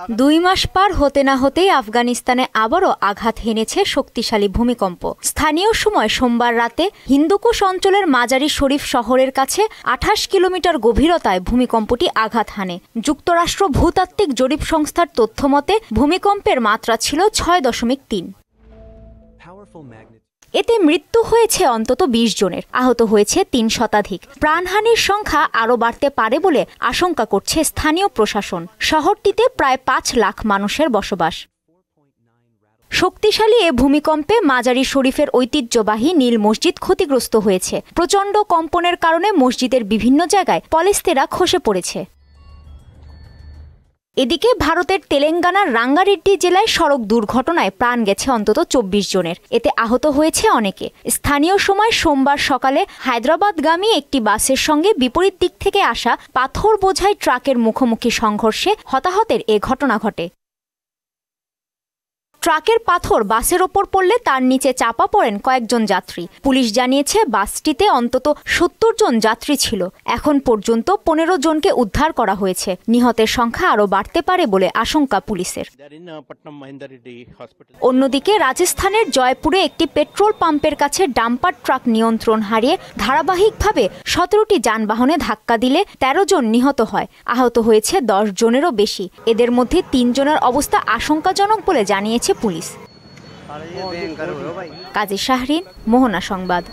2 মাস পার হতে না হতেই আফগানিস্তানে আবারও আঘাত হেনেছে শক্তিশালী ভূমিকম্প। স্থানীয় সময় সোমবার রাতে হিন্দুকুশ অঞ্চলের মাজারি শরীফ শহরের কাছে 28 কিলোমিটার গভীরতায় ভূমিকম্পটি আঘাত হানে। যুক্তরাষ্ট্র ভূতাত্ত্বিক জরিপ সংস্থার তথ্যমতে ভূমিকম্পের মাত্রা ছিল 6.3। এতে মৃত্যু হয়েছে অন্তত 20 জনের, আহত হয়েছে 3 শতাধিক। প্রাণহানির সংখ্যা আরও বাড়তে পারে বলে আশঙ্কা করছে স্থানীয় প্রশাসন। শহরটিতে প্রায় 5 লাখ মানুষের বসবাস। শক্তিশালী এ ভূমিকম্পে মাজারি শরীফের ঐতিহ্যবাহী নীল মসজিদ ক্ষতিগ্রস্ত হয়েছে। প্রচণ্ড কম্পনের কারণে মসজিদের বিভিন্ন জায়গায় পলেস্তেরা খসে পড়েছে। এদিকে ভারতের তেলেঙ্গানার রাঙ্গারেড্ডি জেলায় সড়ক দুর্ঘটনায় প্রাণ গেছে অন্তত 24 জনের, এতে আহত হয়েছে অনেকে। স্থানীয় সময় সোমবার সকালে হায়দ্রাবাদগামী একটি বাসের সঙ্গে বিপরীত দিক থেকে আসা পাথর বোঝাই ট্রাকের মুখোমুখি সংঘর্ষে হতাহতের এ ঘটনা ঘটে। ট্রাকের পাথর বাসের ওপর পড়লে তার নিচে চাপা পড়েন কয়েকজন যাত্রী। পুলিশ জানিয়েছে বাসটিতে অন্তত 70 জন যাত্রী ছিল। এখন পর্যন্ত 15 জনকে উদ্ধার করা হয়েছে। নিহতের সংখ্যা আরও বাড়তে পারে বলে আশঙ্কা পুলিশের। অন্যদিকে রাজস্থানের জয়পুরে একটি পেট্রোল পাম্পের কাছে ডাম্পার ট্রাক নিয়ন্ত্রণ হারিয়ে ধারাবাহিকভাবে 17টি যানবাহনে ধাক্কা দিলে 13 জন নিহত হয়। আহত হয়েছে 10 জনেরও বেশি। এদের মধ্যে 3 জনের অবস্থা আশঙ্কাজনক বলে জানিয়েছে পুলিশ। কাজী শাহরিন, মোহনা সংবাদ।